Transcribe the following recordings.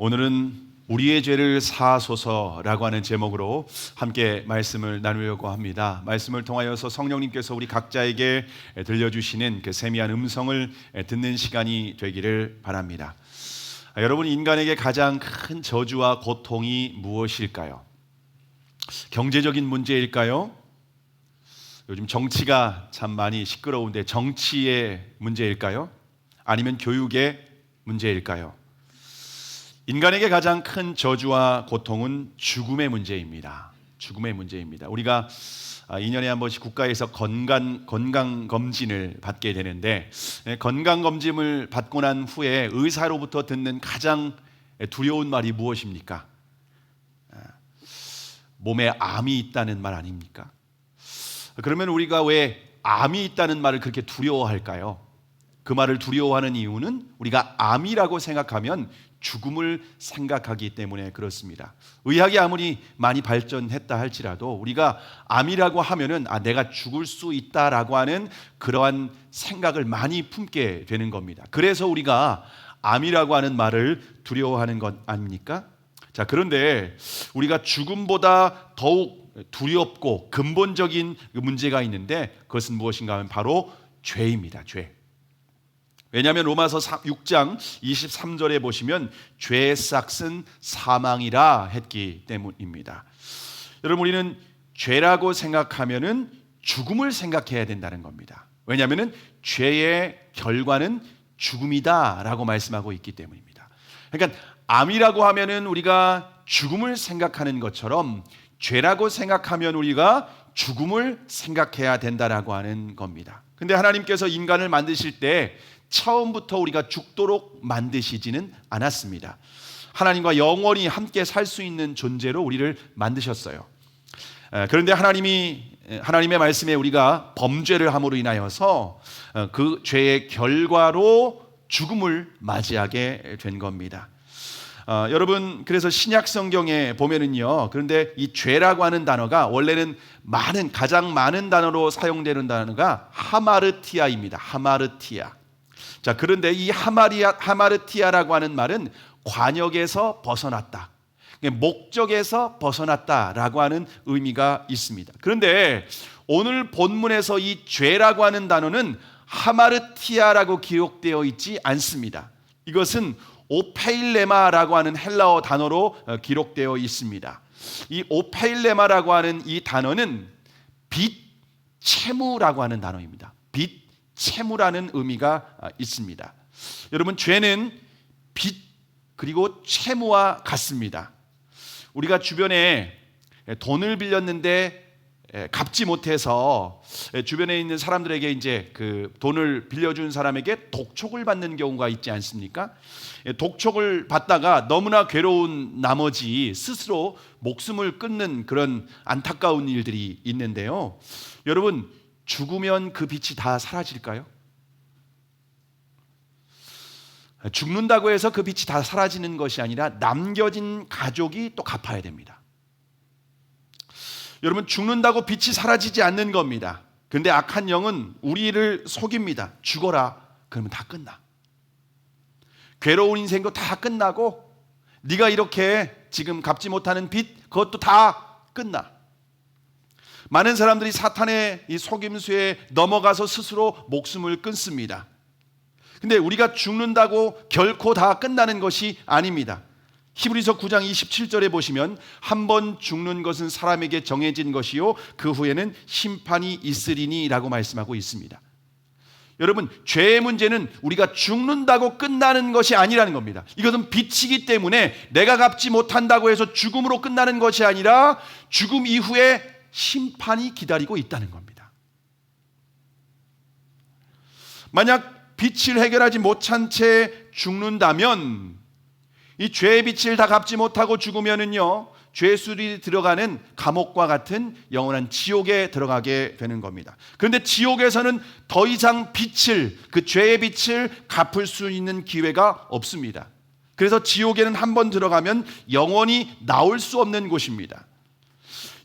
오늘은 우리의 죄를 사하소서라고 하는 제목으로 함께 말씀을 나누려고 합니다. 말씀을 통하여서 성령님께서 우리 각자에게 들려주시는 그 세미한 음성을 듣는 시간이 되기를 바랍니다. 여러분, 인간에게 가장 큰 저주와 고통이 무엇일까요? 경제적인 문제일까요? 요즘 정치가 참 많이 시끄러운데 정치의 문제일까요? 아니면 교육의 문제일까요? 인간에게 가장 큰 저주와 고통은 죽음의 문제입니다. 죽음의 문제입니다. 우리가 2년에 한 번씩 국가에서 건강검진을 받게 되는데, 건강검진을 받고 난 후에 의사로부터 듣는 가장 두려운 말이 무엇입니까? 몸에 암이 있다는 말 아닙니까? 그러면 우리가 왜 암이 있다는 말을 그렇게 두려워할까요? 그 말을 두려워하는 이유는 우리가 암이라고 생각하면 죽음을 생각하기 때문에 그렇습니다. 의학이 아무리 많이 발전했다 할지라도 우리가 암이라고 하면은 내가 죽을 수 있다라고 하는 그러한 생각을 많이 품게 되는 겁니다. 그래서 우리가 암이라고 하는 말을 두려워하는 것 아닙니까? 자, 그런데 우리가 죽음보다 더욱 두렵고 근본적인 문제가 있는데 그것은 무엇인가 하면 바로 죄입니다. 죄. 왜냐하면 로마서 6장 23절에 보시면 죄의 싹은 사망이라 했기 때문입니다. 여러분, 우리는 죄라고 생각하면은 죽음을 생각해야 된다는 겁니다. 왜냐하면 죄의 결과는 죽음이다라고 말씀하고 있기 때문입니다. 그러니까 암이라고 하면은 우리가 죽음을 생각하는 것처럼 죄라고 생각하면 우리가 죽음을 생각해야 된다라고 하는 겁니다. 근데 하나님께서 인간을 만드실 때 처음부터 우리가 죽도록 만드시지는 않았습니다. 하나님과 영원히 함께 살 수 있는 존재로 우리를 만드셨어요. 그런데 하나님의 말씀에 우리가 범죄를 함으로 인하여서 그 죄의 결과로 죽음을 맞이하게 된 겁니다. 여러분, 그래서 신약 성경에 보면은요, 그런데 이 죄라고 하는 단어가 원래는 가장 많은 단어로 사용되는 단어가 하마르티아입니다. 하마르티아. 자, 그런데 이 하마르티아라고 하는 말은 관역에서 벗어났다, 목적에서 벗어났다라고 하는 의미가 있습니다. 그런데 오늘 본문에서 이 죄라고 하는 단어는 하마르티아라고 기록되어 있지 않습니다. 이것은 오페일레마라고 하는 헬라어 단어로 기록되어 있습니다. 이 오페일레마라고 하는 이 단어는 빛, 채무라고 하는 단어입니다. 빛, 채무라는 의미가 있습니다. 여러분, 죄는 빛 그리고 채무와 같습니다. 우리가 주변에 돈을 빌렸는데 갚지 못해서 주변에 있는 사람들에게 이제 그 돈을 빌려준 사람에게 독촉을 받는 경우가 있지 않습니까? 독촉을 받다가 너무나 괴로운 나머지 스스로 목숨을 끊는 그런 안타까운 일들이 있는데요. 여러분, 죽으면 그 빛이 다 사라질까요? 죽는다고 해서 그 빛이 다 사라지는 것이 아니라 남겨진 가족이 또 갚아야 됩니다. 여러분, 죽는다고 빛이 사라지지 않는 겁니다. 그런데 악한 영은 우리를 속입니다. 죽어라, 그러면 다 끝나. 괴로운 인생도 다 끝나고 네가 이렇게 지금 갚지 못하는 빚, 그것도 다 끝나. 많은 사람들이 사탄의 이 속임수에 넘어가서 스스로 목숨을 끊습니다. 근데 우리가 죽는다고 결코 다 끝나는 것이 아닙니다. 히브리서 9장 27절에 보시면 한 번 죽는 것은 사람에게 정해진 것이요 그 후에는 심판이 있으리니 라고 말씀하고 있습니다. 여러분, 죄의 문제는 우리가 죽는다고 끝나는 것이 아니라는 겁니다. 이것은 빛이기 때문에 내가 갚지 못한다고 해서 죽음으로 끝나는 것이 아니라 죽음 이후에 심판이 기다리고 있다는 겁니다. 만약 빛을 해결하지 못한 채 죽는다면 이 죄의 빛을 다 갚지 못하고 죽으면은요, 죄수들이 들어가는 감옥과 같은 영원한 지옥에 들어가게 되는 겁니다. 그런데 지옥에서는 더 이상 그 죄의 빛을 갚을 수 있는 기회가 없습니다. 그래서 지옥에는 한 번 들어가면 영원히 나올 수 없는 곳입니다.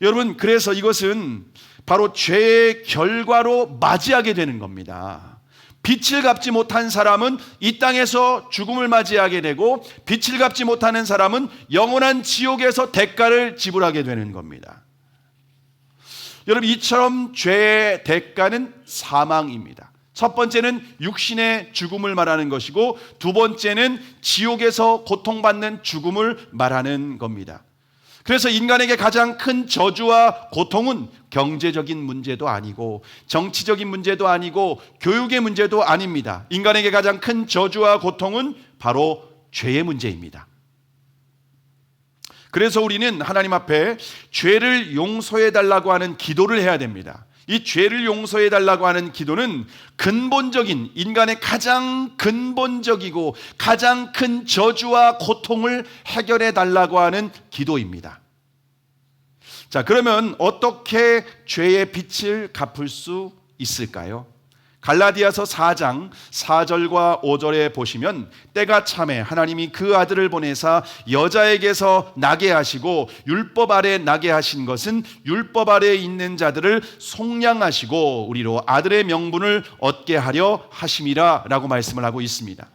여러분, 그래서 이것은 바로 죄의 결과로 맞이하게 되는 겁니다. 빛을 갚지 못한 사람은 이 땅에서 죽음을 맞이하게 되고, 빛을 갚지 못하는 사람은 영원한 지옥에서 대가를 지불하게 되는 겁니다. 여러분, 이처럼 죄의 대가는 사망입니다. 첫 번째는 육신의 죽음을 말하는 것이고, 두 번째는 지옥에서 고통받는 죽음을 말하는 겁니다. 그래서 인간에게 가장 큰 저주와 고통은 경제적인 문제도 아니고, 정치적인 문제도 아니고, 교육의 문제도 아닙니다. 인간에게 가장 큰 저주와 고통은 바로 죄의 문제입니다. 그래서 우리는 하나님 앞에 죄를 용서해 달라고 하는 기도를 해야 됩니다. 이 죄를 용서해 달라고 하는 기도는 근본적인, 인간의 가장 근본적이고 가장 큰 저주와 고통을 해결해 달라고 하는 기도입니다. 자, 그러면 어떻게 죄의 빚을 갚을 수 있을까요? 갈라디아서 4장 4절과 5절에 보시면, 때가 차매 하나님이 그 아들을 보내사 여자에게서 나게 하시고 율법 아래 나게 하신 것은 율법 아래 있는 자들을 속량하시고 우리로 아들의 명분을 얻게 하려 하심이라 라고 말씀을 하고 있습니다.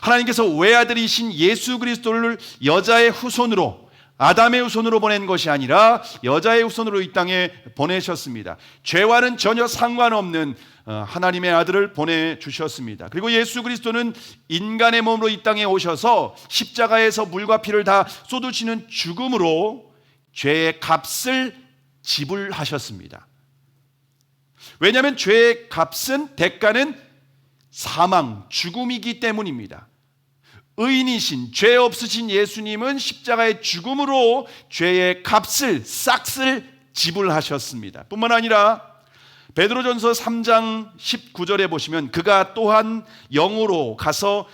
하나님께서 외아들이신 예수 그리스도를 여자의 후손으로, 아담의 후손으로 보낸 것이 아니라 여자의 후손으로 이 땅에 보내셨습니다. 죄와는 전혀 상관없는 하나님의 아들을 보내주셨습니다. 그리고 예수 그리스도는 인간의 몸으로 이 땅에 오셔서 십자가에서 물과 피를 다 쏟으시는 죽음으로 죄의 값을 지불하셨습니다. 왜냐하면 죄의 값은, 대가는 사망, 죽음이기 때문입니다. 의인이신, 죄 없으신 예수님은 십자가의 죽음으로 죄의 값을, 싹을 지불하셨습니다. 뿐만 아니라 베드로전서 3장 19절에 보시면, 그가 또한 영으로 가서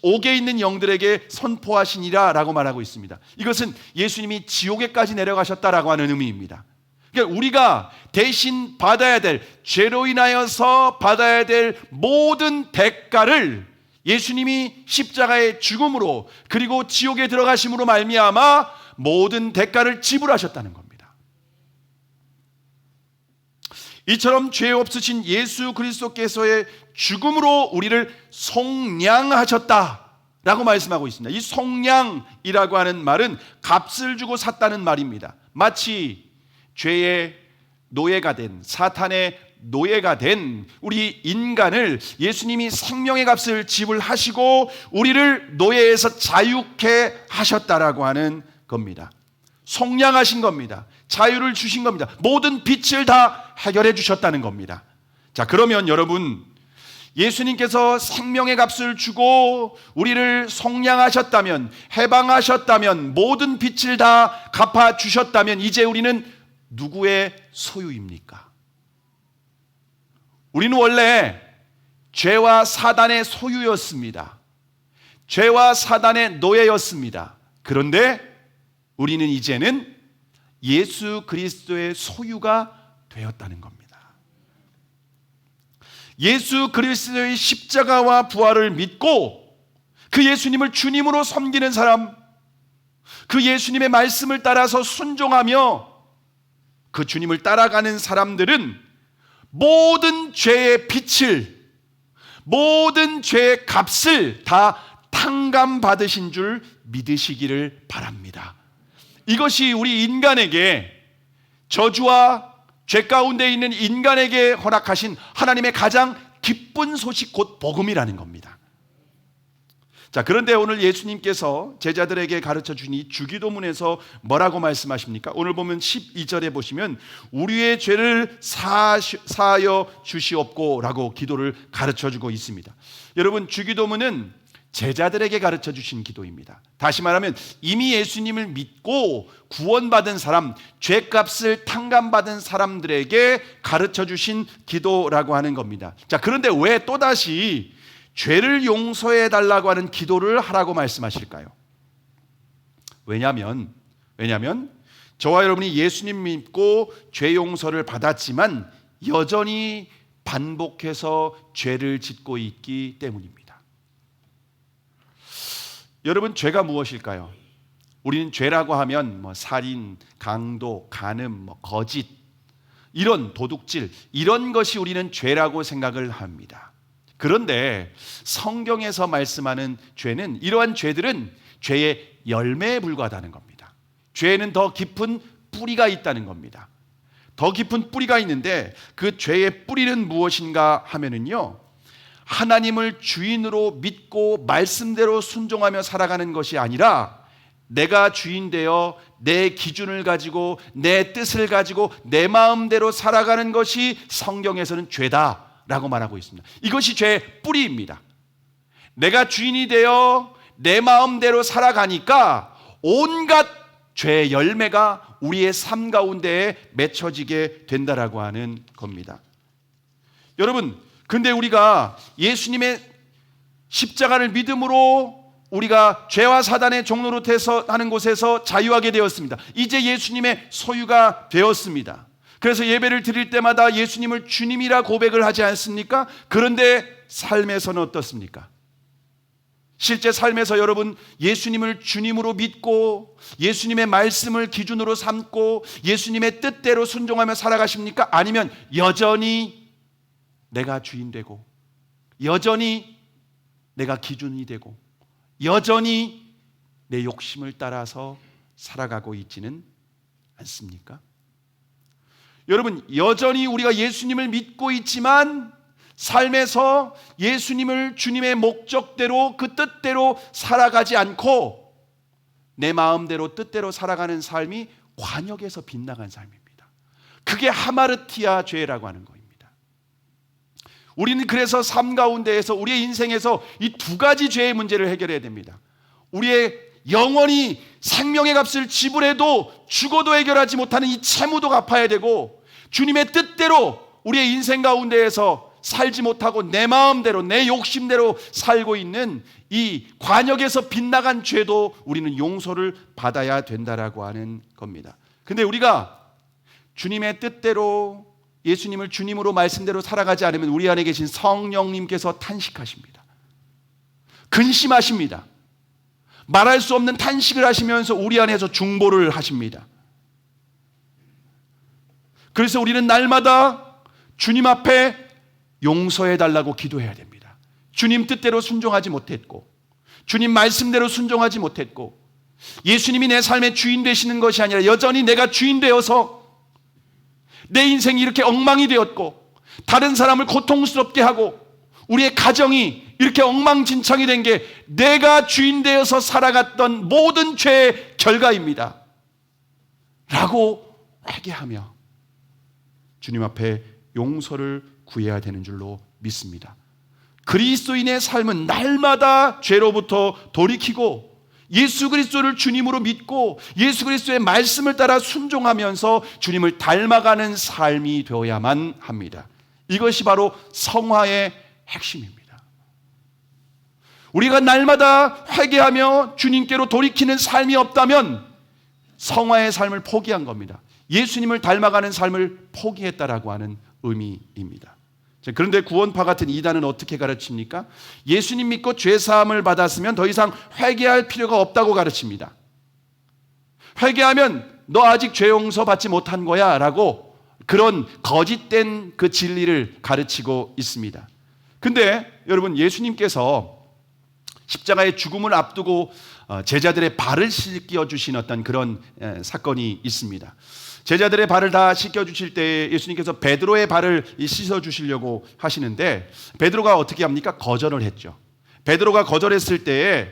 옥에 있는 영들에게 선포하시니라 라고 말하고 있습니다. 이것은 예수님이 지옥에까지 내려가셨다라고 하는 의미입니다. 그러니까 우리가 대신 받아야 될, 죄로 인하여서 받아야 될 모든 대가를 예수님이 십자가의 죽음으로, 그리고 지옥에 들어가심으로 말미암아 모든 대가를 지불하셨다는 겁니다. 이처럼 죄 없으신 예수 그리스도께서의 죽음으로 우리를 속량하셨다라고 말씀하고 있습니다. 이 속량이라고 하는 말은 값을 주고 샀다는 말입니다. 마치 죄의 노예가 된, 사탄의 노예가 된 우리 인간을 예수님이 생명의 값을 지불하시고 우리를 노예에서 자유케 하셨다라고 하는 겁니다. 속량하신 겁니다. 자유를 주신 겁니다. 모든 빚을 다 해결해 주셨다는 겁니다. 자, 그러면 여러분, 예수님께서 생명의 값을 주고 우리를 속량하셨다면, 해방하셨다면, 모든 빚을 다 갚아 주셨다면, 이제 우리는 누구의 소유입니까? 우리는 원래 죄와 사단의 소유였습니다. 죄와 사단의 노예였습니다. 그런데 우리는 이제는 예수 그리스도의 소유가 되었다는 겁니다. 예수 그리스도의 십자가와 부활을 믿고 그 예수님을 주님으로 섬기는 사람, 그 예수님의 말씀을 따라서 순종하며 그 주님을 따라가는 사람들은 모든 죄의 빚을, 모든 죄의 값을 다 탕감받으신 줄 믿으시기를 바랍니다. 이것이 우리 인간에게, 저주와 죄 가운데 있는 인간에게 허락하신 하나님의 가장 기쁜 소식, 곧 복음이라는 겁니다. 자, 그런데 오늘 예수님께서 제자들에게 가르쳐 주신 이 주기도문에서 뭐라고 말씀하십니까? 오늘 보면 12절에 보시면 우리의 죄를 사하여 주시옵고 라고 기도를 가르쳐 주고 있습니다. 여러분, 주기도문은 제자들에게 가르쳐 주신 기도입니다. 다시 말하면 이미 예수님을 믿고 구원받은 사람, 죄값을 탕감받은 사람들에게 가르쳐 주신 기도라고 하는 겁니다. 자, 그런데 왜 또다시 죄를 용서해 달라고 하는 기도를 하라고 말씀하실까요? 왜냐하면 저와 여러분이 예수님 믿고 죄 용서를 받았지만 여전히 반복해서 죄를 짓고 있기 때문입니다. 여러분, 죄가 무엇일까요? 우리는 죄라고 하면 살인, 강도, 간음, 거짓, 이런 도둑질, 이런 것이 우리는 죄라고 생각을 합니다. 그런데 성경에서 말씀하는 죄는, 이러한 죄들은 죄의 열매에 불과하다는 겁니다. 죄에는 더 깊은 뿌리가 있다는 겁니다. 더 깊은 뿌리가 있는데 그 죄의 뿌리는 무엇인가 하면은요, 하나님을 주인으로 믿고 말씀대로 순종하며 살아가는 것이 아니라 내가 주인 되어 내 기준을 가지고 내 뜻을 가지고 내 마음대로 살아가는 것이 성경에서는 죄다라고 말하고 있습니다. 이것이 죄의 뿌리입니다. 내가 주인이 되어 내 마음대로 살아가니까 온갖 죄의 열매가 우리의 삶 가운데에 맺혀지게 된다라고 하는 겁니다. 여러분, 근데 우리가 예수님의 십자가를 믿음으로 우리가 죄와 사단의 종로로 돼서 하는 곳에서 자유하게 되었습니다. 이제 예수님의 소유가 되었습니다. 그래서 예배를 드릴 때마다 예수님을 주님이라 고백을 하지 않습니까? 그런데 삶에서는 어떻습니까? 실제 삶에서 여러분 예수님을 주님으로 믿고 예수님의 말씀을 기준으로 삼고 예수님의 뜻대로 순종하며 살아가십니까? 아니면 여전히 내가 주인 되고 여전히 내가 기준이 되고 여전히 내 욕심을 따라서 살아가고 있지는 않습니까? 여러분, 여전히 우리가 예수님을 믿고 있지만 삶에서 예수님을 주님의 목적대로 그 뜻대로 살아가지 않고 내 마음대로 뜻대로 살아가는 삶이 관역에서 빗나간 삶입니다. 그게 하마르티아 죄라고 하는 거입니다. 우리는 그래서 삶 가운데에서 우리의 인생에서 이 두 가지 죄의 문제를 해결해야 됩니다. 우리의 영원히 생명의 값을 지불해도 죽어도 해결하지 못하는 이 채무도 갚아야 되고, 주님의 뜻대로 우리의 인생 가운데에서 살지 못하고 내 마음대로 내 욕심대로 살고 있는 이 관역에서 빗나간 죄도 우리는 용서를 받아야 된다라고 하는 겁니다. 근데 우리가 주님의 뜻대로 예수님을 주님으로 말씀대로 살아가지 않으면 우리 안에 계신 성령님께서 탄식하십니다. 근심하십니다. 말할 수 없는 탄식을 하시면서 우리 안에서 중보를 하십니다. 그래서 우리는 날마다 주님 앞에 용서해 달라고 기도해야 됩니다. 주님 뜻대로 순종하지 못했고 주님 말씀대로 순종하지 못했고 예수님이 내 삶의 주인 되시는 것이 아니라 여전히 내가 주인 되어서 내 인생이 이렇게 엉망이 되었고 다른 사람을 고통스럽게 하고 우리의 가정이 이렇게 엉망진창이 된 게 내가 주인 되어서 살아갔던 모든 죄의 결과입니다 라고 회개하며 주님 앞에 용서를 구해야 되는 줄로 믿습니다. 그리스도인의 삶은 날마다 죄로부터 돌이키고 예수 그리스도를 주님으로 믿고 예수 그리스도의 말씀을 따라 순종하면서 주님을 닮아가는 삶이 되어야만 합니다. 이것이 바로 성화의 핵심입니다. 우리가 날마다 회개하며 주님께로 돌이키는 삶이 없다면 성화의 삶을 포기한 겁니다. 예수님을 닮아가는 삶을 포기했다라고 하는 의미입니다. 그런데 구원파 같은 이단은 어떻게 가르칩니까? 예수님 믿고 죄사함을 받았으면 더 이상 회개할 필요가 없다고 가르칩니다. 회개하면 너 아직 죄 용서 받지 못한 거야 라고 그런 거짓된 그 진리를 가르치고 있습니다. 근데 여러분, 예수님께서 십자가의 죽음을 앞두고 제자들의 발을 씻겨주신 어떤 그런 사건이 있습니다. 제자들의 발을 다 씻겨주실 때 예수님께서 베드로의 발을 씻어주시려고 하시는데 베드로가 어떻게 합니까? 거절을 했죠. 베드로가 거절했을 때에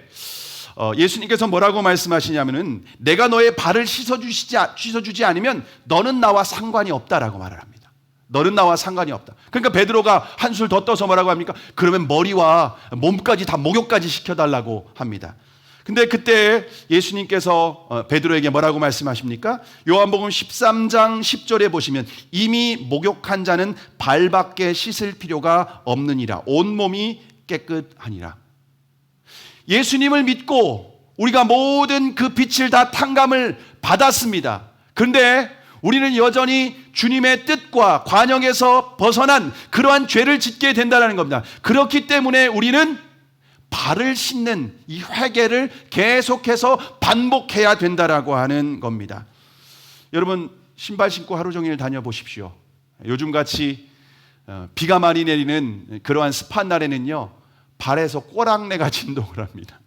예수님께서 뭐라고 말씀하시냐면은 내가 너의 발을 씻어주지 않으면 너는 나와 상관이 없다라고 말을 합니다. 너는 나와 상관이 없다. 그러니까 베드로가 한술 더 떠서 뭐라고 합니까? 그러면 머리와 몸까지 다 목욕까지 시켜달라고 합니다. 근데 그때 예수님께서 베드로에게 뭐라고 말씀하십니까? 요한복음 13장 10절에 보시면 이미 목욕한 자는 발밖에 씻을 필요가 없느니라. 온몸이 깨끗하니라. 예수님을 믿고 우리가 모든 그 빛을 다 탕감을 받았습니다. 그런데 우리는 여전히 주님의 뜻과 관영에서 벗어난 그러한 죄를 짓게 된다는 겁니다. 그렇기 때문에 우리는 발을 씻는 이 회개를 계속해서 반복해야 된다라고 하는 겁니다. 여러분, 신발 신고 하루 종일 다녀보십시오. 요즘같이 비가 많이 내리는 그러한 습한 날에는요, 발에서 꼬랑내가 진동을 합니다.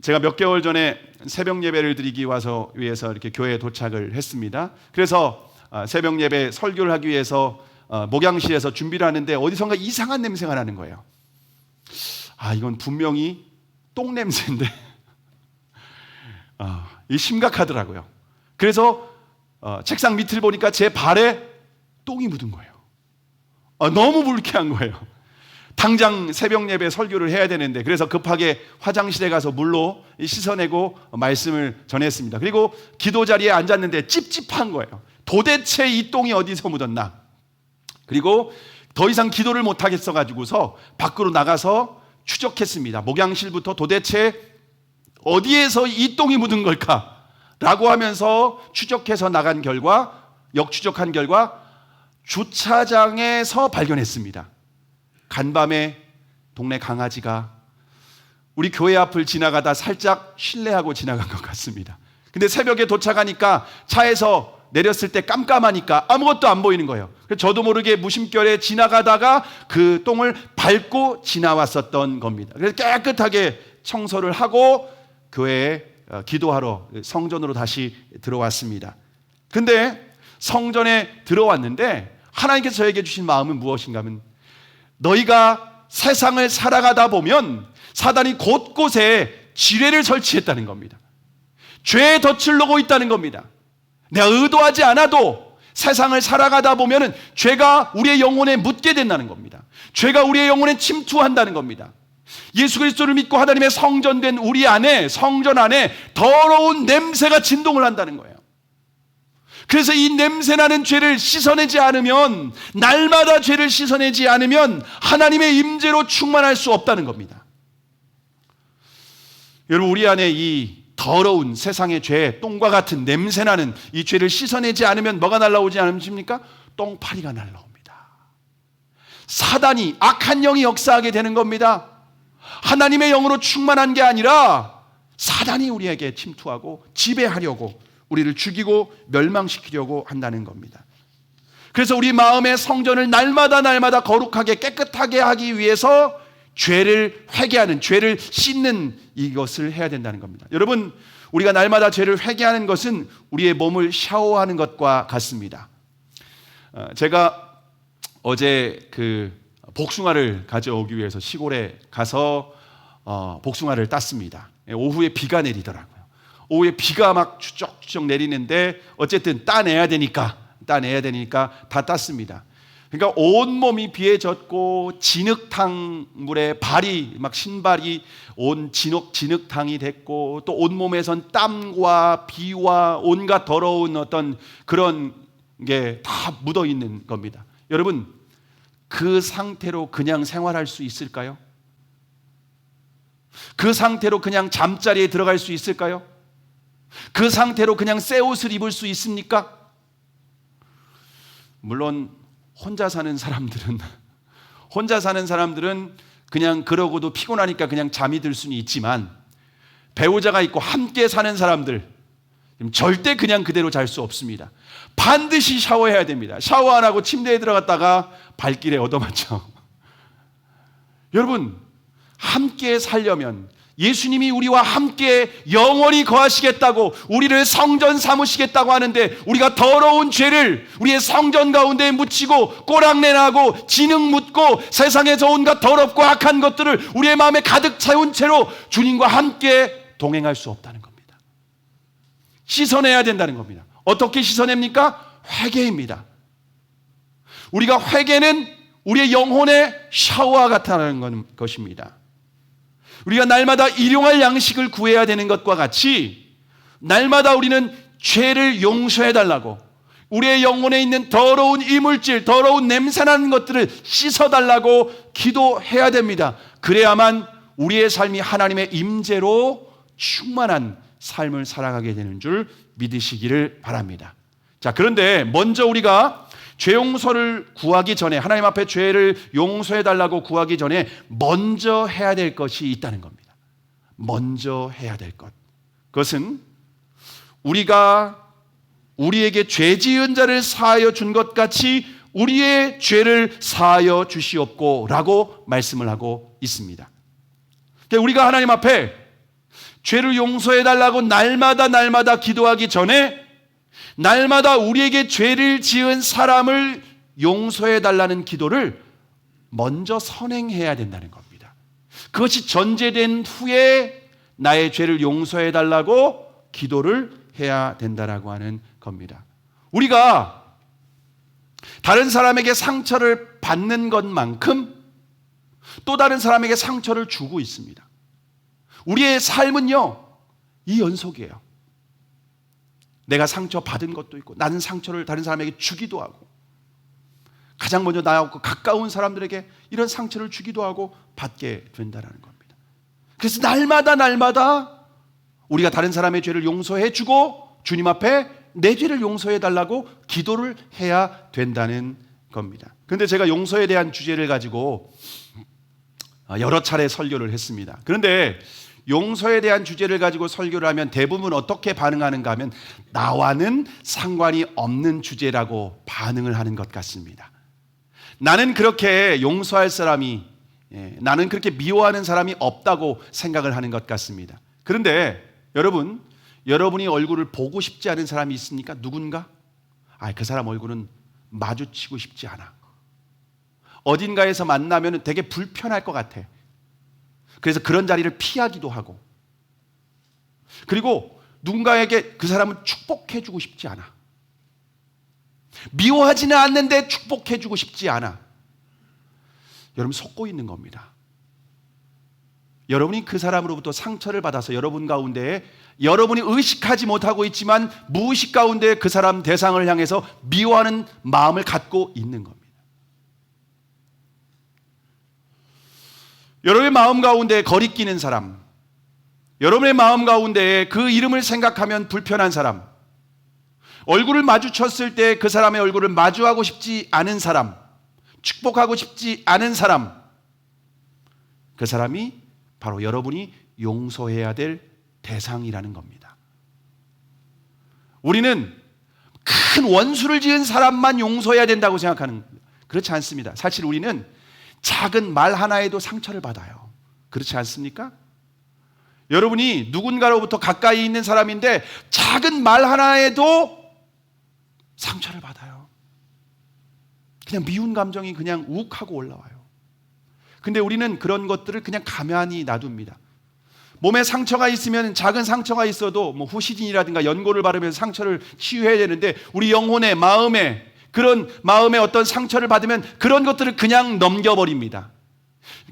제가 몇 개월 전에 새벽 예배를 드리기 위해서 이렇게 교회에 도착을 했습니다. 그래서 새벽 예배 설교를 하기 위해서 목양실에서 준비를 하는데 어디선가 이상한 냄새가 나는 거예요. 이건 분명히 똥 냄새인데 이 심각하더라고요. 그래서 책상 밑을 보니까 제 발에 똥이 묻은 거예요. 너무 불쾌한 거예요. 당장 새벽 예배 설교를 해야 되는데, 그래서 급하게 화장실에 가서 물로 씻어내고 말씀을 전했습니다. 그리고 기도 자리에 앉았는데 찝찝한 거예요. 도대체 이 똥이 어디서 묻었나? 그리고 더 이상 기도를 못 하겠어 가지고서 밖으로 나가서 추적했습니다. 목양실부터 도대체 어디에서 이 똥이 묻은 걸까? 라고 하면서 추적해서 나간 결과, 역추적한 결과 주차장에서 발견했습니다. 간밤에 동네 강아지가 우리 교회 앞을 지나가다 살짝 실례하고 지나간 것 같습니다. 근데 새벽에 도착하니까 차에서 내렸을 때 깜깜하니까 아무것도 안 보이는 거예요. 그래서 저도 모르게 무심결에 지나가다가 그 똥을 밟고 지나왔었던 겁니다. 그래서 깨끗하게 청소를 하고 교회에 기도하러 성전으로 다시 들어왔습니다. 근데 성전에 들어왔는데 하나님께서 저에게 주신 마음은 무엇인가 하면, 너희가 세상을 살아가다 보면 사단이 곳곳에 지뢰를 설치했다는 겁니다. 죄의 덫을 놓고 있다는 겁니다. 내가 의도하지 않아도 세상을 살아가다 보면 죄가 우리의 영혼에 묻게 된다는 겁니다. 죄가 우리의 영혼에 침투한다는 겁니다. 예수 그리스도를 믿고 하나님의 성전된 우리 안에, 성전 안에 더러운 냄새가 진동을 한다는 거예요. 그래서 이 냄새나는 죄를 씻어내지 않으면, 날마다 죄를 씻어내지 않으면 하나님의 임재로 충만할 수 없다는 겁니다. 여러분, 우리 안에 이 더러운 세상의 죄, 똥과 같은 냄새나는 이 죄를 씻어내지 않으면 뭐가 날라오지 않습니까? 똥파리가 날라옵니다. 사단이, 악한 영이 역사하게 되는 겁니다. 하나님의 영으로 충만한 게 아니라 사단이 우리에게 침투하고 지배하려고, 우리를 죽이고 멸망시키려고 한다는 겁니다. 그래서 우리 마음의 성전을 날마다 거룩하게 깨끗하게 하기 위해서 죄를 회개하는, 죄를 씻는 이것을 해야 된다는 겁니다. 여러분, 우리가 날마다 죄를 회개하는 것은 우리의 몸을 샤워하는 것과 같습니다. 제가 어제 복숭아를 가져오기 위해서 시골에 가서 복숭아를 땄습니다. 오후에 비가 내리더라고요. 오후에 비가 막 추적추적 내리는데 어쨌든 따내야 되니까 다 땄습니다. 그러니까 온몸이 비에 젖고 진흙탕 물에 발이 막 신발이 온 진흙탕이 됐고, 또 온몸에선 땀과 비와 온갖 더러운 어떤 그런 게 다 묻어 있는 겁니다. 여러분, 그 상태로 그냥 생활할 수 있을까요? 그 상태로 그냥 잠자리에 들어갈 수 있을까요? 그 상태로 그냥 새 옷을 입을 수 있습니까? 물론 혼자 사는 사람들은 그냥 그러고도 피곤하니까 그냥 잠이 들 수는 있지만, 배우자가 있고 함께 사는 사람들 절대 그냥 그대로 잘 수 없습니다. 반드시 샤워해야 됩니다. 샤워 안 하고 침대에 들어갔다가 발길에 얻어맞죠. 여러분, 함께 살려면, 예수님이 우리와 함께 영원히 거하시겠다고, 우리를 성전 삼으시겠다고 하는데, 우리가 더러운 죄를 우리의 성전 가운데 묻히고 꼬랑내나고 진흙 묻고 세상에서 온갖 더럽고 악한 것들을 우리의 마음에 가득 채운 채로 주님과 함께 동행할 수 없다는 겁니다. 씻어내야 된다는 겁니다. 어떻게 씻어냅니까? 회개입니다. 우리가 회개는 우리의 영혼의 샤워와 같다는 것입니다. 우리가 날마다 일용할 양식을 구해야 되는 것과 같이 날마다 우리는 죄를 용서해 달라고, 우리의 영혼에 있는 더러운 이물질, 더러운 냄새나는 것들을 씻어달라고 기도해야 됩니다. 그래야만 우리의 삶이 하나님의 임재로 충만한 삶을 살아가게 되는 줄 믿으시기를 바랍니다. 자, 그런데 먼저 우리가 죄 용서를 구하기 전에, 하나님 앞에 죄를 용서해 달라고 구하기 전에 먼저 해야 될 것이 있다는 겁니다. 먼저 해야 될 것. 그것은 우리가 우리에게 죄 지은 자를 사하여 준 것 같이 우리의 죄를 사하여 주시옵고 라고 말씀을 하고 있습니다. 우리가 하나님 앞에 죄를 용서해 달라고 날마다 기도하기 전에 날마다 우리에게 죄를 지은 사람을 용서해 달라는 기도를 먼저 선행해야 된다는 겁니다. 그것이 전제된 후에 나의 죄를 용서해 달라고 기도를 해야 된다라고 하는 겁니다. 우리가 다른 사람에게 상처를 받는 것만큼 또 다른 사람에게 상처를 주고 있습니다. 우리의 삶은요, 이 연속이에요. 내가 상처 받은 것도 있고 나는 상처를 다른 사람에게 주기도 하고 가장 먼저 나하고 가까운 사람들에게 이런 상처를 주기도 하고 받게 된다는 겁니다. 그래서 날마다 우리가 다른 사람의 죄를 용서해 주고 주님 앞에 내 죄를 용서해 달라고 기도를 해야 된다는 겁니다. 그런데 제가 용서에 대한 주제를 가지고 여러 차례 설교를 했습니다. 그런데 용서에 대한 주제를 가지고 설교를 하면 대부분 어떻게 반응하는가 하면 나와는 상관이 없는 주제라고 반응을 하는 것 같습니다. 나는 그렇게 용서할 사람이, 나는 그렇게 미워하는 사람이 없다고 생각을 하는 것 같습니다. 그런데 여러분이 얼굴을 보고 싶지 않은 사람이 있습니까? 누군가? 그 사람 얼굴은 마주치고 싶지 않아. 어딘가에서 만나면 되게 불편할 것 같아. 그래서 그런 자리를 피하기도 하고, 그리고 누군가에게 그 사람을 축복해주고 싶지 않아. 미워하지는 않는데 축복해주고 싶지 않아. 여러분 속고 있는 겁니다. 여러분이 그 사람으로부터 상처를 받아서 여러분 가운데에 여러분이 의식하지 못하고 있지만 무의식 가운데 그 사람 대상을 향해서 미워하는 마음을 갖고 있는 겁니다. 여러분의 마음 가운데 거리끼는 사람, 여러분의 마음 가운데 그 이름을 생각하면 불편한 사람, 얼굴을 마주쳤을 때 그 사람의 얼굴을 마주하고 싶지 않은 사람, 축복하고 싶지 않은 사람, 그 사람이 바로 여러분이 용서해야 될 대상이라는 겁니다. 우리는 큰 원수를 지은 사람만 용서해야 된다고 생각하는 겁니다. 그렇지 않습니다. 사실 우리는 작은 말 하나에도 상처를 받아요. 그렇지 않습니까? 여러분이 누군가로부터 가까이 있는 사람인데 작은 말 하나에도 상처를 받아요. 그냥 미운 감정이 그냥 욱하고 올라와요. 근데 우리는 그런 것들을 그냥 가만히 놔둡니다. 몸에 상처가 있으면 작은 상처가 있어도 후시딘이라든가 연고를 바르면서 상처를 치유해야 되는데 우리 영혼의 마음에 그런 마음에 어떤 상처를 받으면 그런 것들을 그냥 넘겨버립니다.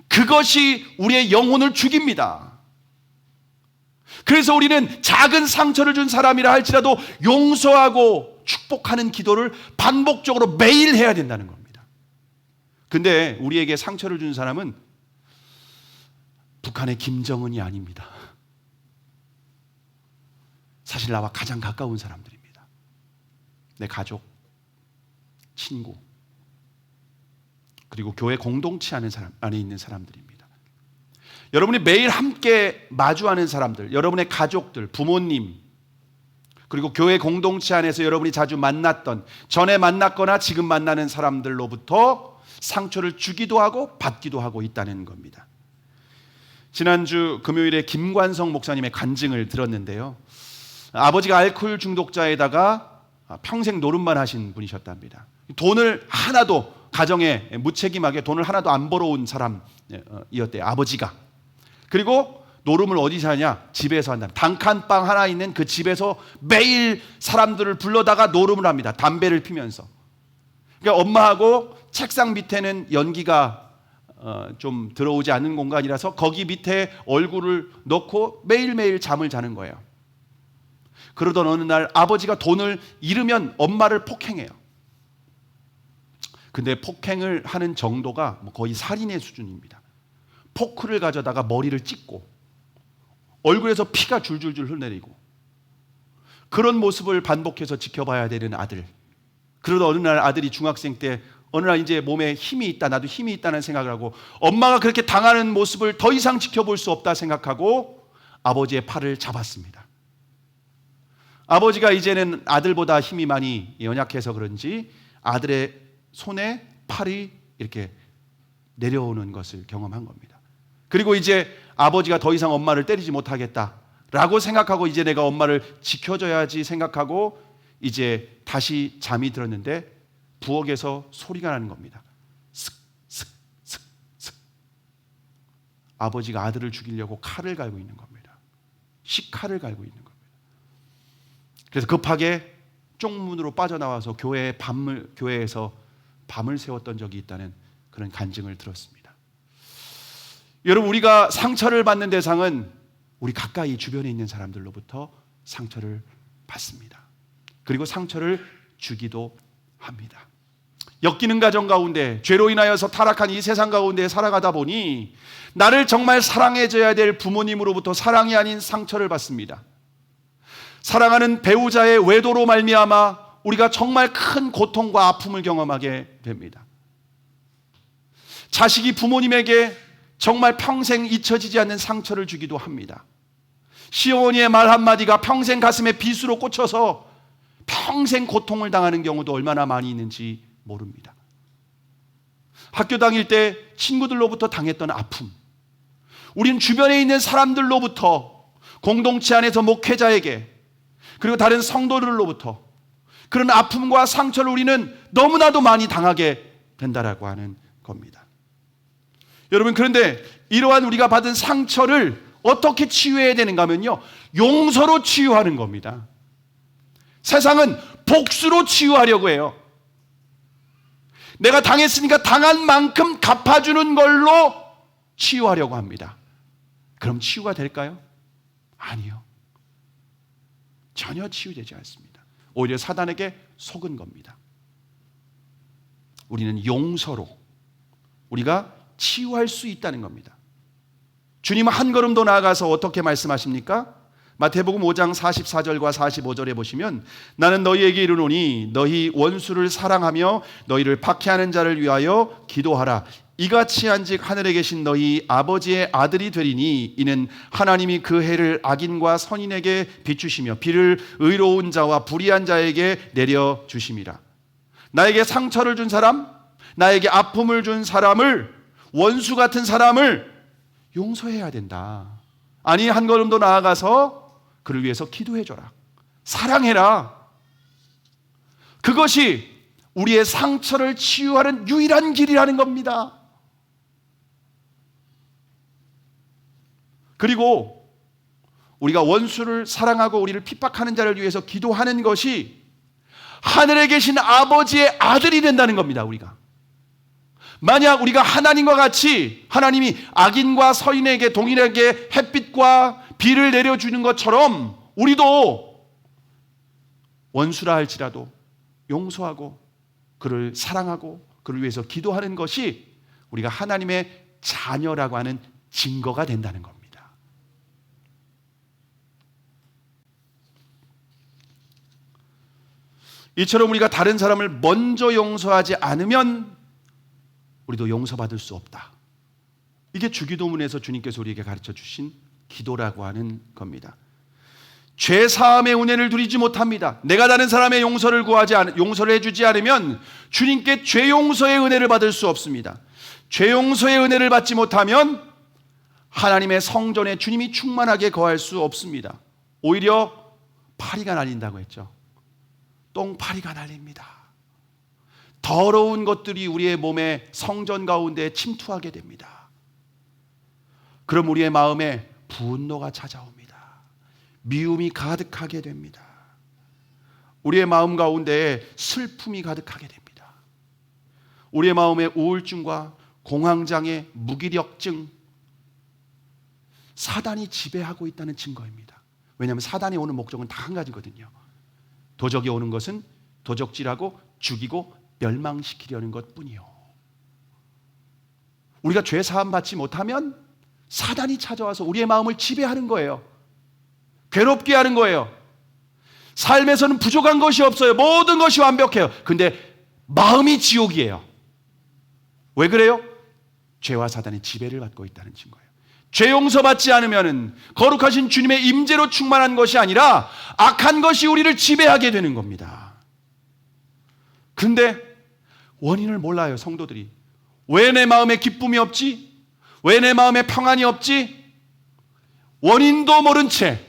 그것이 우리의 영혼을 죽입니다. 그래서 우리는 작은 상처를 준 사람이라 할지라도 용서하고 축복하는 기도를 반복적으로 매일 해야 된다는 겁니다. 근데 우리에게 상처를 준 사람은 북한의 김정은이 아닙니다. 사실 나와 가장 가까운 사람들입니다. 내 가족, 친구, 그리고 교회 공동체 안에 있는 사람들입니다. 여러분이 매일 함께 마주하는 사람들, 여러분의 가족들, 부모님, 그리고 교회 공동체 안에서 여러분이 자주 만났던, 전에 만났거나 지금 만나는 사람들로부터 상처를 주기도 하고 받기도 하고 있다는 겁니다. 지난주 금요일에 김관성 목사님의 간증을 들었는데요. 아버지가 알코올 중독자에다가 평생 노름만 하신 분이셨답니다. 돈을 하나도, 가정에 무책임하게 돈을 하나도 안 벌어온 사람이었대요, 아버지가. 그리고 노름을 어디서 하냐? 집에서 한다. 단칸방 하나 있는 그 집에서 매일 사람들을 불러다가 노름을 합니다. 담배를 피면서. 그러니까 엄마하고 책상 밑에는 연기가 좀 들어오지 않는 공간이라서 거기 밑에 얼굴을 넣고 매일매일 잠을 자는 거예요. 그러던 어느 날 아버지가 돈을 잃으면 엄마를 폭행해요. 근데 폭행을 하는 정도가 거의 살인의 수준입니다. 포크를 가져다가 머리를 찢고 얼굴에서 피가 줄줄줄 흘러내리고 그런 모습을 반복해서 지켜봐야 되는 아들. 그러다 어느 날 아들이 중학생 때 어느 날 이제 몸에 힘이 있다, 나도 힘이 있다는 생각을 하고 엄마가 그렇게 당하는 모습을 더 이상 지켜볼 수 없다 생각하고 아버지의 팔을 잡았습니다. 아버지가 이제는 아들보다 힘이 많이 연약해서 그런지 아들의 손에 팔이 이렇게 내려오는 것을 경험한 겁니다. 그리고 이제 아버지가 더 이상 엄마를 때리지 못하겠다라고 생각하고 이제 내가 엄마를 지켜줘야지 생각하고 이제 다시 잠이 들었는데 부엌에서 소리가 나는 겁니다. 슥슥슥슥. 아버지가 아들을 죽이려고 칼을 갈고 있는 겁니다. 식칼을 갈고 있는 겁니다. 그래서 급하게 쪽문으로 빠져나와서 교회에서 밤을 새웠던 적이 있다는 그런 간증을 들었습니다. 여러분, 우리가 상처를 받는 대상은 우리 가까이 주변에 있는 사람들로부터 상처를 받습니다. 그리고 상처를 주기도 합니다. 엮이는 가정 가운데 죄로 인하여서 타락한 이 세상 가운데 살아가다 보니 나를 정말 사랑해줘야 될 부모님으로부터 사랑이 아닌 상처를 받습니다. 사랑하는 배우자의 외도로 말미암아 우리가 정말 큰 고통과 아픔을 경험하게 됩니다. 자식이 부모님에게 정말 평생 잊혀지지 않는 상처를 주기도 합니다. 시어머니의 말 한마디가 평생 가슴에 빗으로 꽂혀서 평생 고통을 당하는 경우도 얼마나 많이 있는지 모릅니다. 학교 다닐 때 친구들로부터 당했던 아픔, 우린 주변에 있는 사람들로부터, 공동체 안에서 목회자에게, 그리고 다른 성도들로부터 그런 아픔과 상처를 우리는 너무나도 많이 당하게 된다라고 하는 겁니다. 여러분, 그런데 이러한 우리가 받은 상처를 어떻게 치유해야 되는가 하면요, 용서로 치유하는 겁니다. 세상은 복수로 치유하려고 해요. 내가 당했으니까 당한 만큼 갚아주는 걸로 치유하려고 합니다. 그럼 치유가 될까요? 아니요. 전혀 치유되지 않습니다. 오히려 사단에게 속은 겁니다. 우리는 용서로 우리가 치유할 수 있다는 겁니다. 주님은 한 걸음 더 나아가서 어떻게 말씀하십니까? 마태복음 5장 44절과 45절에 보시면 나는 너희에게 이르노니 너희 원수를 사랑하며 너희를 박해하는 자를 위하여 기도하라. 이같이 한즉 하늘에 계신 너희 아버지의 아들이 되리니 이는 하나님이 그 해를 악인과 선인에게 비추시며 비를 의로운 자와 불의한 자에게 내려주심이라. 나에게 상처를 준 사람, 나에게 아픔을 준 사람을, 원수 같은 사람을 용서해야 된다. 아니, 한 걸음 더 나아가서 그를 위해서 기도해줘라. 사랑해라. 그것이 우리의 상처를 치유하는 유일한 길이라는 겁니다. 그리고 우리가 원수를 사랑하고 우리를 핍박하는 자를 위해서 기도하는 것이 하늘에 계신 아버지의 아들이 된다는 겁니다. 우리가 만약 우리가 하나님과 같이 하나님이 악인과 서인에게 동일하게 햇빛과 비를 내려주는 것처럼 우리도 원수라 할지라도 용서하고 그를 사랑하고 그를 위해서 기도하는 것이 우리가 하나님의 자녀라고 하는 증거가 된다는 겁니다. 이처럼 우리가 다른 사람을 먼저 용서하지 않으면 우리도 용서받을 수 없다. 이게 주기도문에서 주님께서 우리에게 가르쳐 주신 기도라고 하는 겁니다. 죄 사함의 은혜를 누리지 못합니다. 내가 다른 사람의 용서를 해주지 않으면 주님께 죄 용서의 은혜를 받을 수 없습니다. 죄 용서의 은혜를 받지 못하면 하나님의 성전에 주님이 충만하게 거할 수 없습니다. 오히려 파리가 날린다고 했죠. 똥파리가 날립니다. 더러운 것들이 우리의 몸에 성전 가운데 침투하게 됩니다. 그럼 우리의 마음에 분노가 찾아옵니다. 미움이 가득하게 됩니다. 우리의 마음 가운데 슬픔이 가득하게 됩니다. 우리의 마음에 우울증과 공황장애, 무기력증, 사단이 지배하고 있다는 증거입니다. 왜냐하면 사단이 오는 목적은 다 한 가지거든요. 도적이 오는 것은 도적질하고 죽이고 멸망시키려는 것뿐이요. 우리가 죄 사함 받지 못하면 사단이 찾아와서 우리의 마음을 지배하는 거예요. 괴롭게 하는 거예요. 삶에서는 부족한 것이 없어요. 모든 것이 완벽해요. 근데 마음이 지옥이에요. 왜 그래요? 죄와 사단의 지배를 받고 있다는 증거예요. 죄 용서받지 않으면은 거룩하신 주님의 임재로 충만한 것이 아니라 악한 것이 우리를 지배하게 되는 겁니다. 그런데 원인을 몰라요, 성도들이. 왜 내 마음에 기쁨이 없지? 왜 내 마음에 평안이 없지? 원인도 모른 채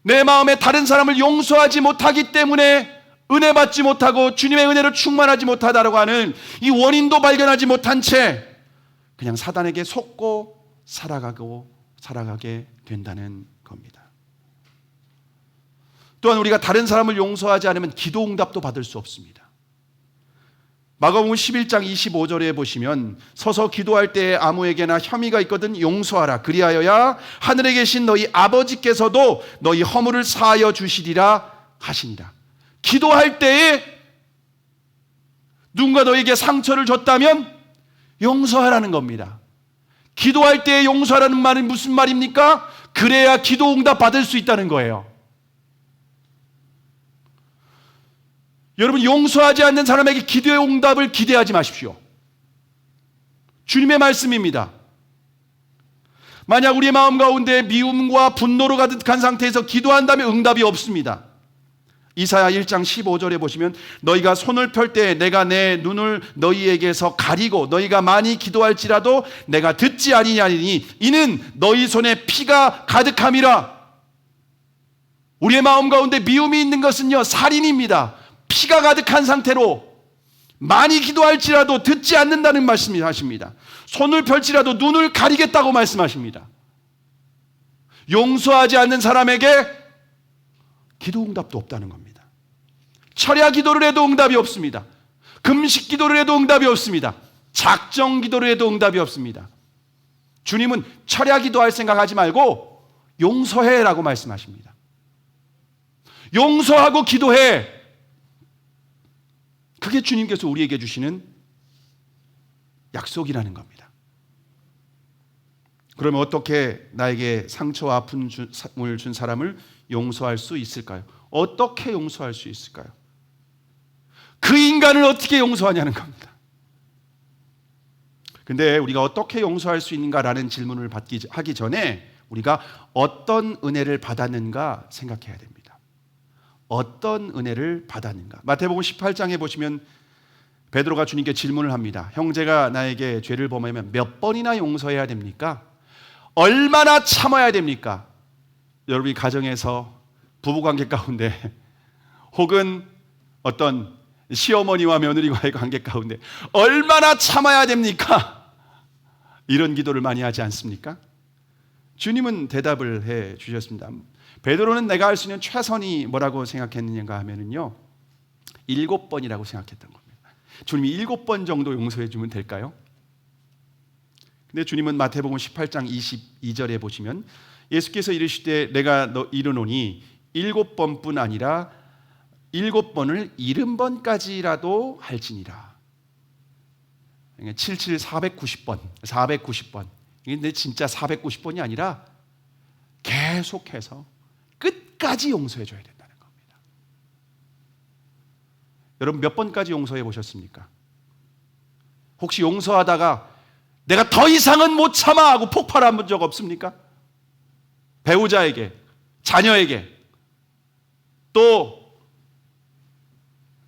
내 마음에 다른 사람을 용서하지 못하기 때문에 은혜 받지 못하고 주님의 은혜로 충만하지 못하다라고 하는 이 원인도 발견하지 못한 채 그냥 사단에게 속고 살아가게 된다는 겁니다. 또한 우리가 다른 사람을 용서하지 않으면 기도 응답도 받을 수 없습니다. 마가복음 11장 25절에 보시면 서서 기도할 때에 아무에게나 혐의가 있거든 용서하라. 그리하여야 하늘에 계신 너희 아버지께서도 너희 허물을 사하여 주시리라 하시니라. 기도할 때에 누군가 너에게 상처를 줬다면 용서하라는 겁니다. 기도할 때에 용서하라는 말은 무슨 말입니까? 그래야 기도 응답 받을 수 있다는 거예요. 여러분, 용서하지 않는 사람에게 기도의 응답을 기대하지 마십시오. 주님의 말씀입니다. 만약 우리의 마음 가운데 미움과 분노로 가득한 상태에서 기도한다면 응답이 없습니다. 이사야 1장 15절에 보시면 너희가 손을 펼 때 내가 내 눈을 너희에게서 가리고 너희가 많이 기도할지라도 내가 듣지 아니하리니 이는 너희 손에 피가 가득함이라. 우리의 마음 가운데 미움이 있는 것은요, 살인입니다. 피가 가득한 상태로 많이 기도할지라도 듣지 않는다는 말씀을 하십니다. 손을 펼지라도 눈을 가리겠다고 말씀하십니다. 용서하지 않는 사람에게 기도 응답도 없다는 겁니다. 철야 기도를 해도 응답이 없습니다. 금식 기도를 해도 응답이 없습니다. 작정 기도를 해도 응답이 없습니다. 주님은 철야 기도할 생각하지 말고 용서해라고 말씀하십니다. 용서하고 기도해. 그게 주님께서 우리에게 주시는 약속이라는 겁니다. 그러면 어떻게 나에게 상처와 아픔을 준 사람을 용서할 수 있을까요? 어떻게 용서할 수 있을까요? 그 인간을 어떻게 용서하냐는 겁니다. 근데 우리가 어떻게 용서할 수 있는가라는 질문을 하기 전에 우리가 어떤 은혜를 받았는가 생각해야 됩니다. 어떤 은혜를 받았는가. 마태복음 18장에 보시면 베드로가 주님께 질문을 합니다. 형제가 나에게 죄를 범하면 몇 번이나 용서해야 됩니까? 얼마나 참아야 됩니까? 여러분이 가정에서 부부관계 가운데 혹은 어떤 시어머니와 며느리와의 관계 가운데 얼마나 참아야 됩니까? 이런 기도를 많이 하지 않습니까? 주님은 대답을 해 주셨습니다. 베드로는 내가 할 수 있는 최선이 뭐라고 생각했느냐 하면은요, 7번이라고 생각했던 겁니다. 주님이 7번 정도 용서해 주면 될까요? 근데 주님은 마태복음 18장 22절에 보시면 예수께서 이르시되 내가 너 이르노니 7번뿐 아니라 7번을 70번까지라도 할지니라. 77 490번. 근데 진짜 490번이 아니라 계속해서 끝까지 용서해 줘야 된다는 겁니다. 여러분 몇 번까지 용서해 보셨습니까? 혹시 용서하다가 내가 더 이상은 못 참아 하고 폭발한 적 없습니까? 배우자에게, 자녀에게, 또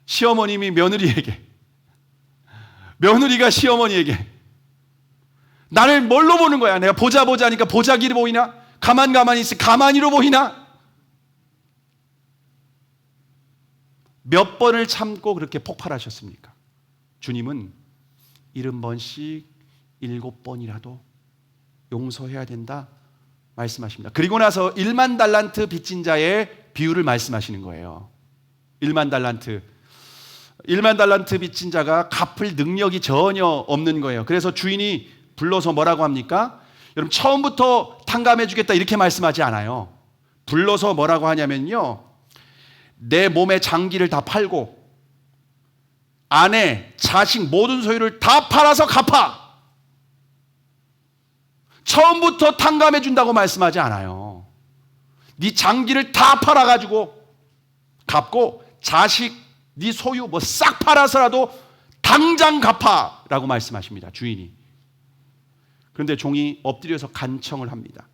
시어머님이 며느리에게, 며느리가 시어머니에게 나를 뭘로 보는 거야? 내가 보자니까 보자기로 보이나? 가만히 있어 가만히로 보이나? 몇 번을 참고 그렇게 폭발하셨습니까? 주님은 70번씩 7번이라도 용서해야 된다 말씀하십니다. 그리고 나서 1만 달란트 빚진 자의 비유를 말씀하시는 거예요. 1만 달란트 빚진 자가 갚을 능력이 전혀 없는 거예요. 그래서 주인이 불러서 뭐라고 합니까? 여러분 처음부터 탕감해 주겠다 이렇게 말씀하지 않아요. 불러서 뭐라고 하냐면요, 내 몸의 장기를 다 팔고 아내, 자식 모든 소유를 다 팔아서 갚아. 처음부터 탕감해 준다고 말씀하지 않아요. 네 장기를 다 팔아가지고 갚고 자식, 네 소유 뭐 싹 팔아서라도 당장 갚아라고 말씀하십니다. 주인이. 그런데 종이 엎드려서 간청을 합니다.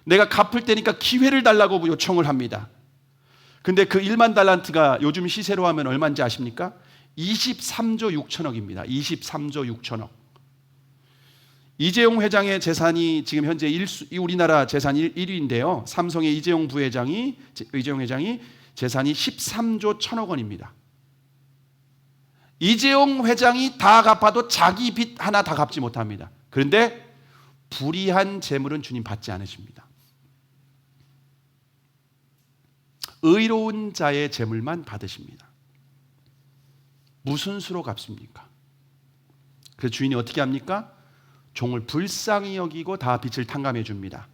내가 갚을 테니까 기회를 달라고 요청을 합니다. 근데 그 1만 달란트가 요즘 시세로 하면 얼마인지 아십니까? 23조 6천억입니다. 23조 6천억. 이재용 회장의 재산이 지금 현재 우리나라 재산 1위인데요. 삼성의 이재용 회장이 재산이 13조 1천억 원입니다. 이재용 회장이 다 갚아도 자기 빚 하나 다 갚지 못합니다. 그런데 불이한 재물은 주님 받지 않으십니다. 의로운 자의 재물만 받으십니다. 무슨 수로 갚습니까? 그 주인이 어떻게 합니까? 종을 불쌍히 여기고 다 빚을 탕감해 줍니다.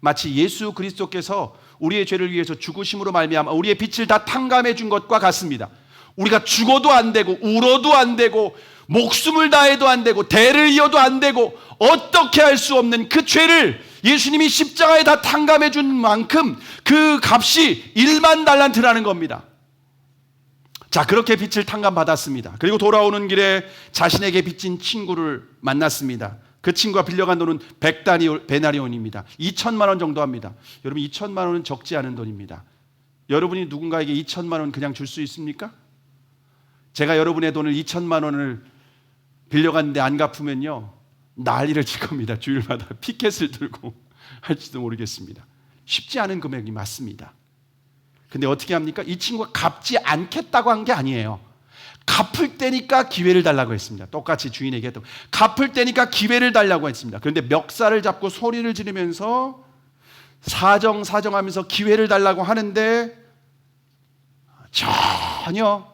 마치 예수 그리스도께서 우리의 죄를 위해서 죽으심으로 말미암아 우리의 빚을 다 탕감해 준 것과 같습니다. 우리가 죽어도 안 되고 울어도 안 되고 목숨을 다해도 안 되고 대를 이어도 안 되고 어떻게 할 수 없는 그 죄를 예수님이 십자가에 다 탕감해 준 만큼 그 값이 1만 달란트라는 겁니다. 자, 그렇게 빚을 탕감받았습니다. 그리고 돌아오는 길에 자신에게 빚진 친구를 만났습니다. 그 친구가 빌려간 돈은 100데나리온입니다. 2천만 원 정도 합니다. 여러분, 2천만 원은 적지 않은 돈입니다. 여러분이 누군가에게 2천만 원 그냥 줄 수 있습니까? 제가 여러분의 돈을 2천만 원을 빌려갔는데 안 갚으면요, 난리를 칠 겁니다. 주일마다 피켓을 들고 할지도 모르겠습니다. 쉽지 않은 금액이 맞습니다. 근데 어떻게 합니까? 이 친구가 갚지 않겠다고 한 게 아니에요. 갚을 때니까 기회를 달라고 했습니다. 똑같이 주인에게 했던, 갚을 때니까 기회를 달라고 했습니다. 그런데 멱살을 잡고 소리를 지르면서 사정하면서 기회를 달라고 하는데 전혀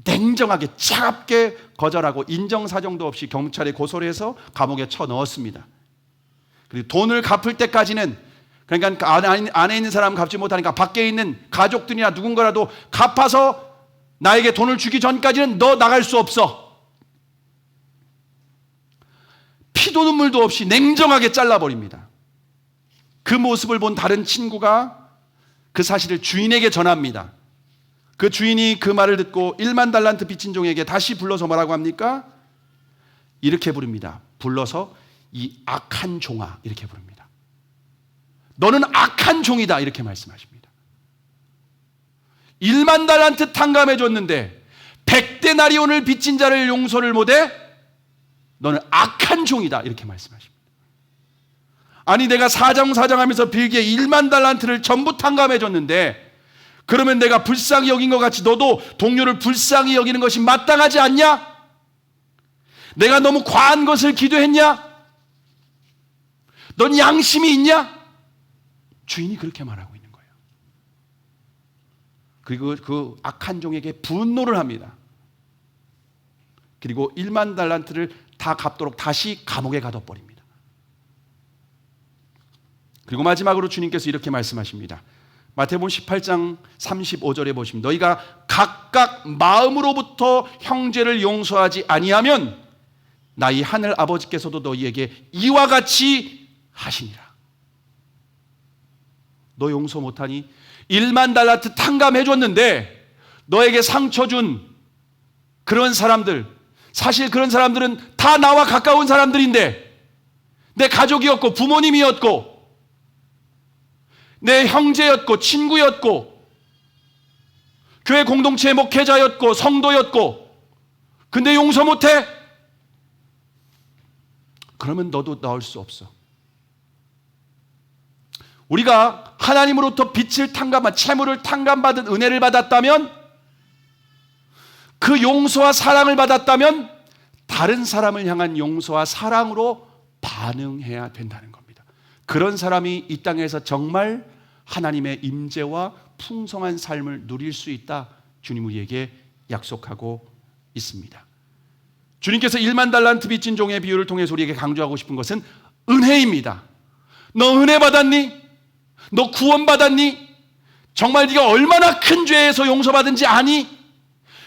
냉정하게 차갑게 거절하고 인정사정도 없이 경찰에 고소를 해서 감옥에 쳐넣었습니다. 그리고 돈을 갚을 때까지는, 그러니까 안에 있는 사람 갚지 못하니까 밖에 있는 가족들이나 누군가라도 갚아서 나에게 돈을 주기 전까지는 너 나갈 수 없어. 피도 눈물도 없이 냉정하게 잘라버립니다. 그 모습을 본 다른 친구가 그 사실을 주인에게 전합니다. 그 주인이 그 말을 듣고 1만 달란트 빚진 종에게 다시 불러서 뭐라고 합니까? 이렇게 부릅니다. 불러서 이 악한 종아, 이렇게 부릅니다. 너는 악한 종이다, 이렇게 말씀하십니다. 1만 달란트 탕감해 줬는데 100데나리온을 빚진 자를 용서를 못해? 너는 악한 종이다, 이렇게 말씀하십니다. 아니, 내가 사정하면서 빌기에 1만 달란트를 전부 탕감해 줬는데 그러면 내가 불쌍히 여긴 것 같이 너도 동료를 불쌍히 여기는 것이 마땅하지 않냐? 내가 너무 과한 것을 기도했냐? 넌 양심이 있냐? 주인이 그렇게 말하고 있는 거예요. 그리고 그 악한 종에게 분노를 합니다. 그리고 1만 달란트를 다 갚도록 다시 감옥에 가둬버립니다. 그리고 마지막으로 주님께서 이렇게 말씀하십니다. 마태복음 18장 35절에 보시면 너희가 각각 마음으로부터 형제를 용서하지 아니하면 나의 하늘 아버지께서도 너희에게 이와 같이 하시니라. 너 용서 못하니? 1만 달란트 탕감해 줬는데 너에게 상처 준 그런 사람들, 사실 그런 사람들은 다 나와 가까운 사람들인데 내 가족이었고 부모님이었고 내 형제였고 친구였고 교회 공동체 목회자였고 성도였고, 근데 용서 못해? 그러면 너도 나올 수 없어. 우리가 하나님으로부터 빛을 탕감한, 채무를 탕감받은 은혜를 받았다면, 그 용서와 사랑을 받았다면 다른 사람을 향한 용서와 사랑으로 반응해야 된다는 겁니다. 그런 사람이 이 땅에서 정말 하나님의 임재와 풍성한 삶을 누릴 수 있다, 주님 우리에게 약속하고 있습니다. 주님께서 1만 달란트 빚진 종의 비유를 통해서 우리에게 강조하고 싶은 것은 은혜입니다. 너 은혜 받았니? 너 구원 받았니? 정말 네가 얼마나 큰 죄에서 용서받은지 아니?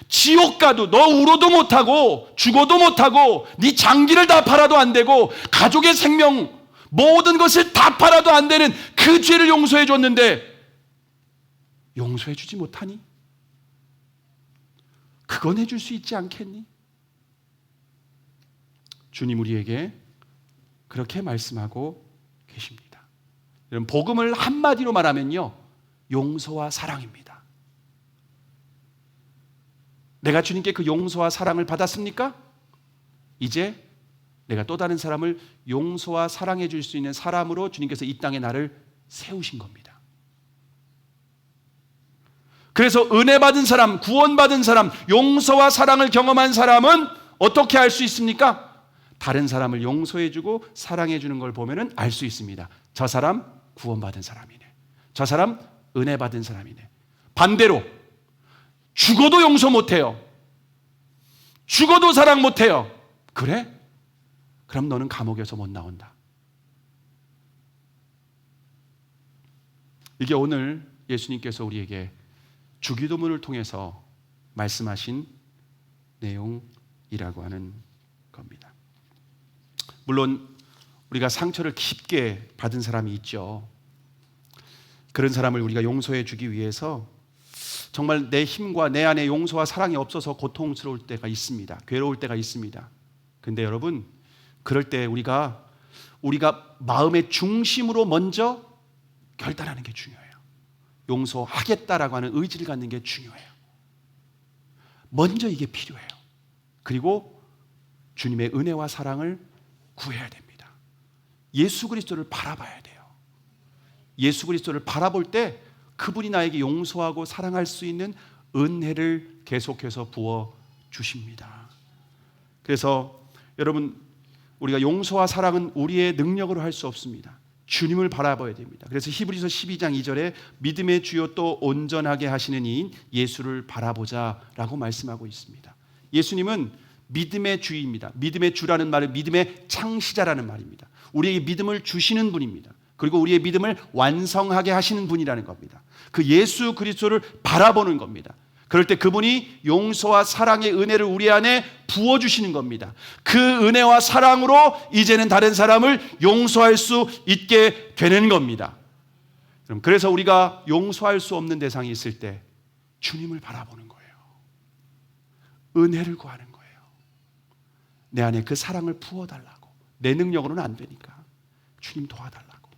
지옥 가도 너 울어도 못하고 죽어도 못하고 네 장기를 다 팔아도 안 되고 가족의 생명 모든 것을 다 팔아도 안 되는 그 죄를 용서해 줬는데 용서해 주지 못하니? 그건 해줄 수 있지 않겠니? 주님 우리에게 그렇게 말씀하고 계십니다. 여러분, 복음을 한마디로 말하면요, 용서와 사랑입니다. 내가 주님께 그 용서와 사랑을 받았습니까? 이제 내가 또 다른 사람을 용서와 사랑해 줄 수 있는 사람으로 주님께서 이 땅에 나를 세우신 겁니다. 그래서 은혜 받은 사람, 구원받은 사람, 용서와 사랑을 경험한 사람은 어떻게 알 수 있습니까? 다른 사람을 용서해 주고 사랑해 주는 걸 보면은 알 수 있습니다. 저 사람 구원받은 사람이네. 저 사람 은혜 받은 사람이네. 반대로 죽어도 용서 못 해요. 죽어도 사랑 못 해요. 그래? 그럼 너는 감옥에서 못 나온다. 이게 오늘 예수님께서 우리에게 주기도문을 통해서 말씀하신 내용이라고 하는 겁니다. 물론 우리가 상처를 깊게 받은 사람이 있죠. 그런 사람을 우리가 용서해 주기 위해서 정말 내 힘과 내 안에 용서와 사랑이 없어서 고통스러울 때가 있습니다. 괴로울 때가 있습니다. 근데 여러분, 그럴 때 우리가 마음의 중심으로 먼저 결단하는 게 중요해요. 용서하겠다라고 하는 의지를 갖는 게 중요해요. 먼저 이게 필요해요. 그리고 주님의 은혜와 사랑을 구해야 됩니다. 예수 그리스도를 바라봐야 돼요. 예수 그리스도를 바라볼 때 그분이 나에게 용서하고 사랑할 수 있는 은혜를 계속해서 부어 주십니다. 그래서 여러분, 우리가 용서와 사랑은 우리의 능력으로 할 수 없습니다. 주님을 바라봐야 됩니다. 그래서 히브리서 12장 2절에 믿음의 주요 또 온전하게 하시는 이인 예수를 바라보자라고 말씀하고 있습니다. 예수님은 믿음의 주입니다. 믿음의 주라는 말은 믿음의 창시자라는 말입니다. 우리에게 믿음을 주시는 분입니다. 그리고 우리의 믿음을 완성하게 하시는 분이라는 겁니다. 그 예수 그리스도를 바라보는 겁니다. 그럴 때 그분이 용서와 사랑의 은혜를 우리 안에 부어주시는 겁니다. 그 은혜와 사랑으로 이제는 다른 사람을 용서할 수 있게 되는 겁니다. 그래서 우리가 용서할 수 없는 대상이 있을 때 주님을 바라보는 거예요. 은혜를 구하는 거예요. 내 안에 그 사랑을 부어달라고. 내 능력으로는 안 되니까 주님 도와달라고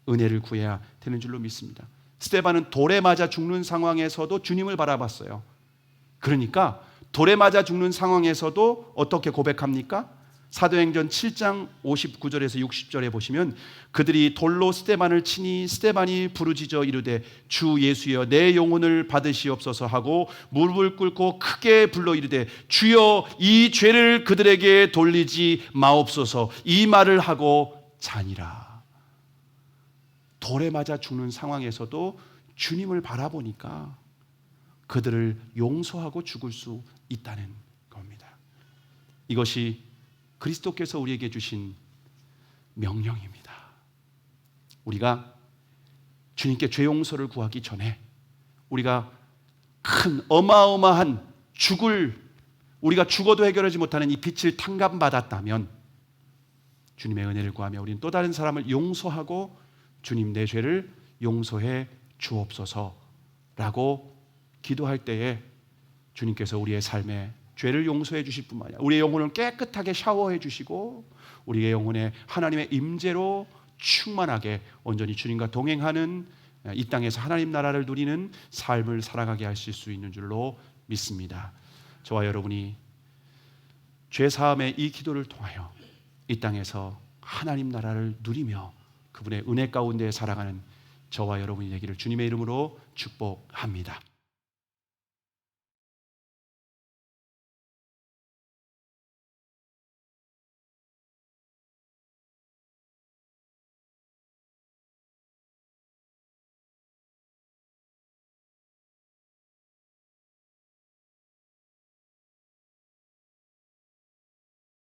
은혜를 구해야 되는 줄로 믿습니다. 스데반은 돌에 맞아 죽는 상황에서도 주님을 바라봤어요. 그러니까 돌에 맞아 죽는 상황에서도 어떻게 고백합니까? 사도행전 7장 59절에서 60절에 보시면 그들이 돌로 스데반을 치니 스데반이 부르짖어 이르되 주 예수여 내 영혼을 받으시옵소서 하고 무릎을 꿇고 크게 불러 이르되 주여 이 죄를 그들에게 돌리지 마옵소서 이 말을 하고 자니라. 돌에 맞아 죽는 상황에서도 주님을 바라보니까 그들을 용서하고 죽을 수 있다는 겁니다. 이것이 그리스도께서 우리에게 주신 명령입니다. 우리가 주님께 죄 용서를 구하기 전에 우리가 큰 어마어마한 우리가 죽어도 해결하지 못하는 이 빛을 탕감받았다면 주님의 은혜를 구하며 우리는 또 다른 사람을 용서하고 주님 내 죄를 용서해 주옵소서라고 기도할 때에 주님께서 우리의 삶에 죄를 용서해 주실 뿐만 아니라 우리의 영혼을 깨끗하게 샤워해 주시고 우리의 영혼에 하나님의 임재로 충만하게 온전히 주님과 동행하는 이 땅에서 하나님 나라를 누리는 삶을 살아가게 하실 수 있는 줄로 믿습니다. 저와 여러분이 죄 사함의 이 기도를 통하여 이 땅에서 하나님 나라를 누리며 그분의 은혜 가운데 살아가는 저와 여러분이 되기를 주님의 이름으로 축복합니다.